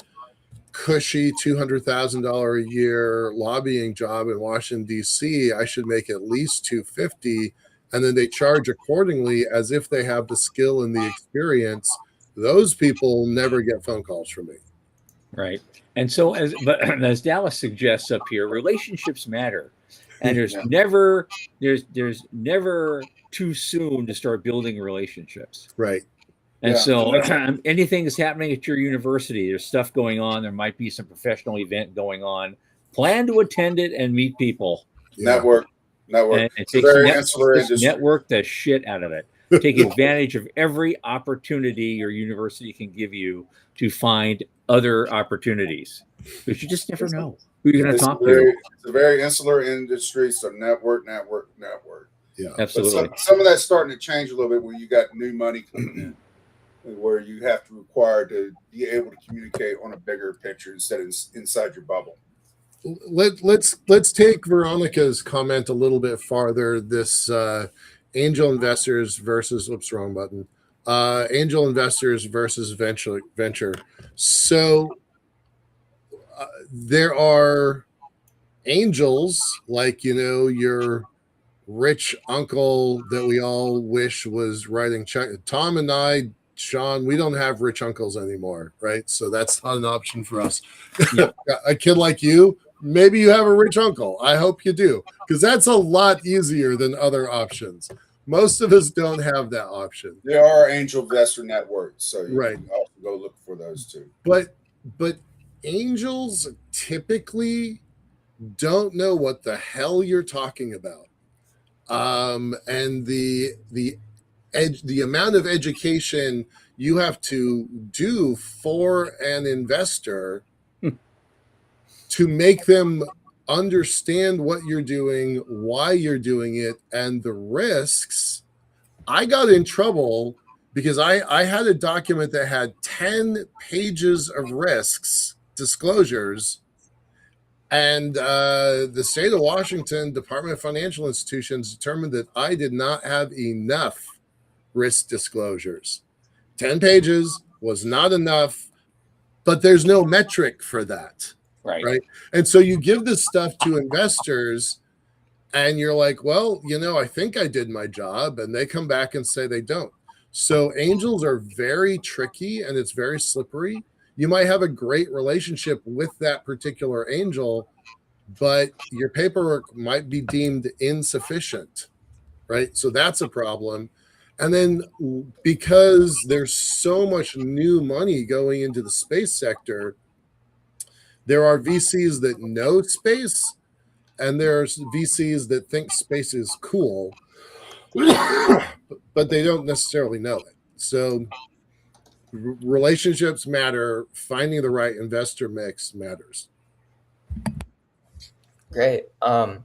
cushy $200,000 a year lobbying job in Washington, D.C. I should make at least $250,000, and then they charge accordingly as if they have the skill and the experience. Those people never get phone calls from me. Right. And so as Dallas suggests up here, relationships matter. And there's never too soon to start building relationships. Right. And so anything that's happening at your university, there's stuff going on, there might be some professional event going on. Plan to attend it and meet people. Network. And network the shit out of it. Take advantage of every opportunity your university can give you to find other opportunities, because you just never know who you're going to talk to. It's a very insular industry, so network. Yeah, absolutely. Some of that's starting to change a little bit when you got new money coming in, where you have to require to be able to communicate on a bigger picture instead of inside your bubble. Let's take Veronica's comment a little bit farther. This angel investors versus wrong button. Angel investors versus venture. So there are angels, like, your rich uncle that we all wish was writing check. Tom and I, Sean, we don't have rich uncles anymore, right? So that's not an option for us. Yeah. A kid like you, maybe you have a rich uncle. I hope you do, because that's a lot easier than other options. Most of us don't have that option. There are angel investor networks, so you right. can also go look for those too. But angels typically don't know what the hell you're talking about, and the amount of education you have to do for an investor to make them understand what you're doing, why you're doing it, and the risks. I got in trouble because I had a document that had 10 pages of risks disclosures, and the state of Washington Department of Financial Institutions determined that I did not have enough risk disclosures. 10 pages was not enough, but there's no metric for that. Right. And so you give this stuff to investors and you're like, well, I think I did my job. And they come back and say they don't. So angels are very tricky and it's very slippery. You might have a great relationship with that particular angel, but your paperwork might be deemed insufficient. Right. So that's a problem. And then because there's so much new money going into the space sector, there are VCs that know space, and there's VCs that think space is cool, but they don't necessarily know it. So relationships matter. Finding the right investor mix matters. Great. My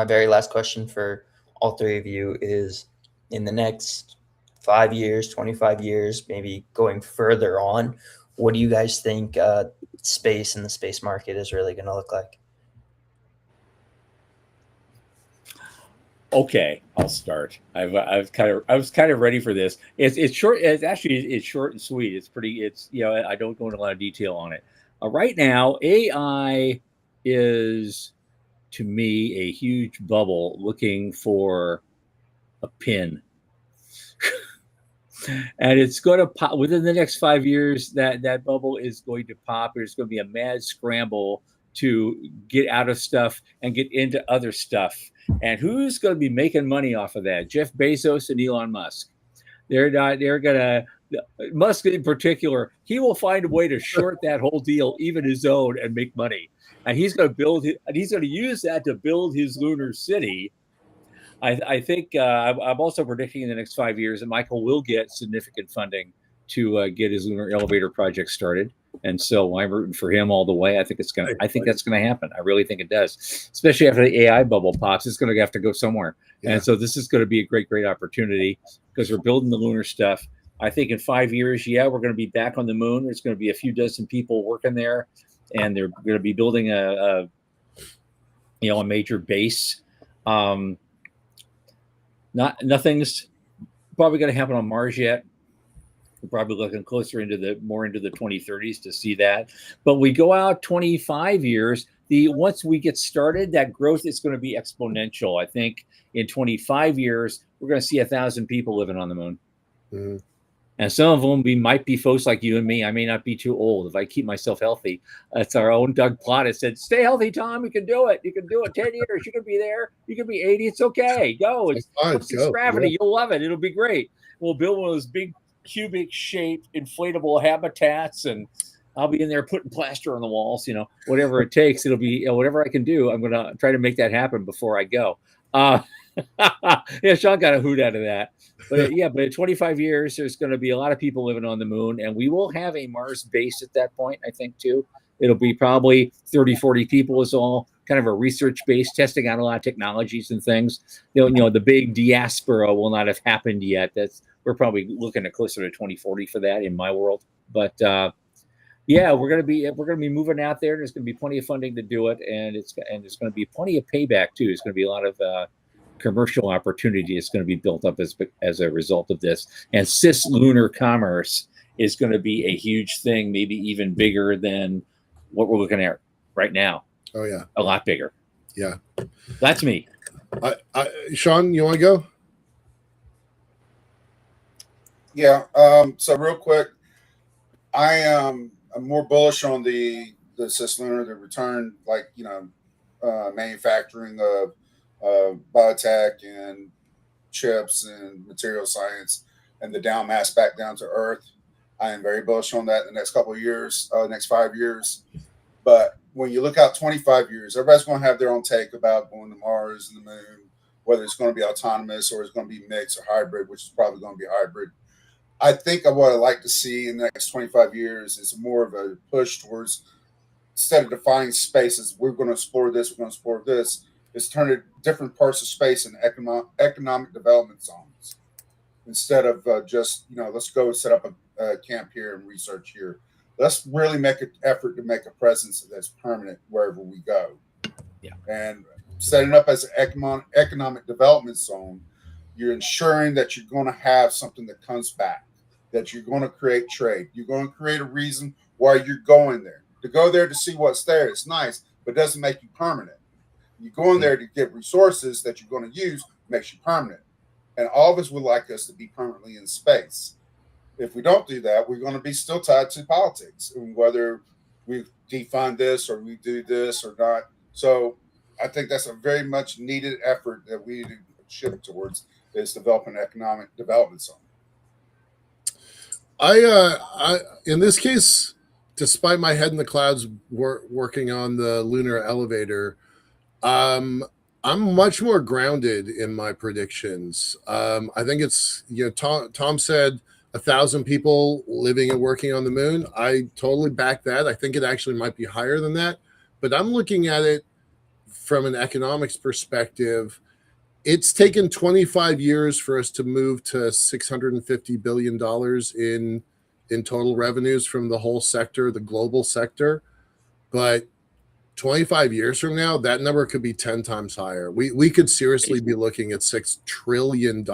very last question for all three of you is, in the next 5 years, 25 years, maybe going further on, what do you guys think space and the space market is really going to look like? Okay, I'll start. I was kind of ready for this. It's short. It's short and sweet. It's pretty. It's I don't go into a lot of detail on it. Right now, AI is to me a huge bubble looking for a pin, and it's going to pop within the next 5 years. That bubble is going to pop. There's going to be a mad scramble to get out of stuff and get into other stuff. And who's going to be making money off of that? Jeff Bezos and Elon Musk. They're not. They're gonna. Musk in particular, he will find a way to short that whole deal, even his own, and make money. And he's going to build. And he's going to use that to build his lunar city. I think I'm also predicting in the next 5 years that Michael will get significant funding to get his lunar elevator project started. And so I'm rooting for him all the way. I think that's going to happen. I really think it does, especially after the AI bubble pops. It's going to have to go somewhere. Yeah. And so this is going to be a great opportunity because we're building the lunar stuff. I think in 5 years, we're going to be back on the moon. There's going to be a few dozen people working there, and they're going to be building a major base. Nothing's probably going to happen on Mars yet. We're probably looking closer into the 2030s to see that. But we go out 25 years. Once we get started, that growth is going to be exponential. I think in 25 years, we're going to see 1,000 people living on the moon. Mm-hmm. And some of them might be folks like you and me. I may not be too old if I keep myself healthy. That's our own Doug Plottis said, "Stay healthy, Tom. You can do it. You can do it. 10 years, you can be there. You can be 80. It's okay. Go. It's gravity. Yeah. You'll love it. It'll be great. We'll build one of those big cubic-shaped inflatable habitats, and I'll be in there putting plaster on the walls. Whatever it takes. It'll be whatever I can do. I'm going to try to make that happen before I go." Sean got a hoot out of that. But but in 25 years, there's going to be a lot of people living on the moon, and we will have a Mars base at that point, I think, too. It'll be probably 30, 40 people is all kind of a research base, testing out a lot of technologies and things. The big diaspora will not have happened yet. We're probably looking at closer to 2040 for that in my world. But we're going to be moving out there. There's going to be plenty of funding to do it, and there's going to be plenty of payback too. There's going to be a lot of commercial opportunity is going to be built up as a result of this. And cislunar commerce is going to be a huge thing, maybe even bigger than what we're looking at right now. Oh yeah, a lot bigger. Yeah, that's me. Sean, you want to go? Yeah. So real quick, I'm more bullish on the cislunar, the return, manufacturing of biotech and chips and material science and the down mass back down to Earth. I am very bullish on that in the next couple of years, next 5 years. But when you look out 25 years, everybody's going to have their own take about going to Mars and the moon, whether it's going to be autonomous or it's going to be mixed or hybrid, which is probably going to be hybrid. I think what I'd like to see in the next 25 years is more of a push towards, instead of defining spaces, we're going to explore this, we're going to explore this, is turn it different parts of space into economic development zones. Instead of just, let's go set up a camp here and research here. Let's really make an effort to make a presence that's permanent wherever we go. Yeah. And setting up as an economic development zone, you're ensuring that you're going to have something that comes back, that you're going to create trade. You're going to create a reason why you're going there. To go there to see what's there, it's nice, but it doesn't make you permanent. You go in there to get resources that you're going to use, makes you permanent. And all of us would like us to be permanently in space. If we don't do that, we're going to be still tied to politics, and whether we defund this or we do this or not. So I think that's a very much needed effort that we need to shift towards, is developing an economic development zone. I in this case, despite my head in the clouds working on the lunar elevator, I'm much more grounded in my predictions. I think it's, Tom said 1,000 people living and working on the moon. I totally back that. I think it actually might be higher than that, but I'm looking at it from an economics perspective. It's taken 25 years for us to move to $650 billion in total revenues from the whole sector, the global sector. But 25 years from now, that number could be 10 times higher. We could seriously be looking at $6 trillion,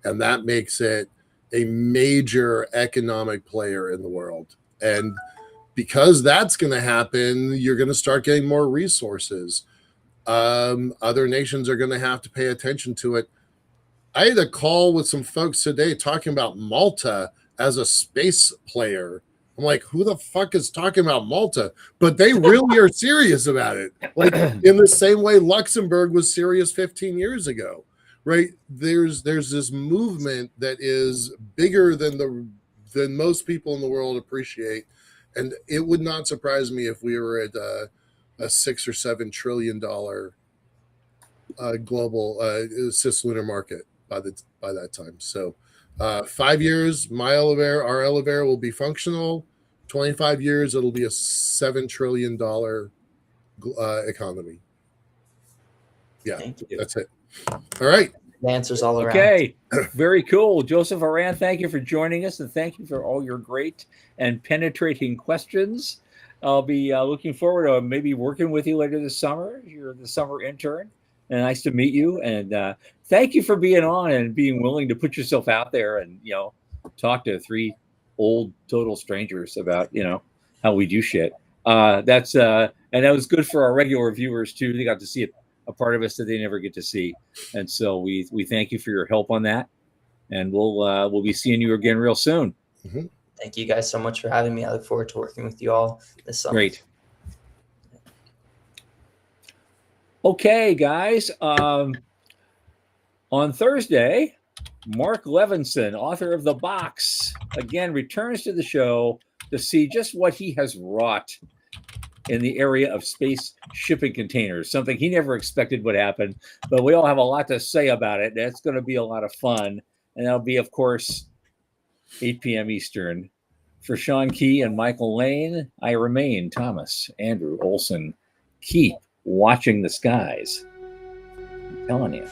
and that makes it a major economic player in the world. And because that's going to happen, you're going to start getting more resources. Other nations are going to have to pay attention to it. I had a call with some folks today talking about Malta as a space player. I'm like, who the fuck is talking about Malta? But they really are serious about it. Like in the same way Luxembourg was serious 15 years ago, right? There's this movement that is bigger than most people in the world appreciate. And it would not surprise me if we were at a $6 or $7 trillion global cislunar market by that time. So 5 years, our elevator will be functional. 25 years, it'll be a $7 trillion economy. Yeah, that's it. All right. Answers all around. Okay, very cool. Joseph Aran, thank you for joining us, and thank you for all your great and penetrating questions. I'll be looking forward to maybe working with you later this summer. You're the summer intern, and nice to meet you. And thank you for being on and being willing to put yourself out there and, talk to 3 old total strangers about, how we do shit. And that was good for our regular viewers too. They got to see a part of us that they never get to see. And so we thank you for your help on that. And we'll be seeing you again real soon. Mm-hmm. Thank you guys so much for having me. I look forward to working with you all this summer. Great. Okay, guys. On Thursday, Mark Levinson, author of The Box, again returns to the show to see just what he has wrought in the area of space shipping containers, something he never expected would happen, but we all have a lot to say about it. That's going to be a lot of fun. And that'll be, of course, 8 p.m. Eastern. For Sean Key and Michael Lane, I remain Thomas Andrew Olson. Keep watching the skies. I'm telling you.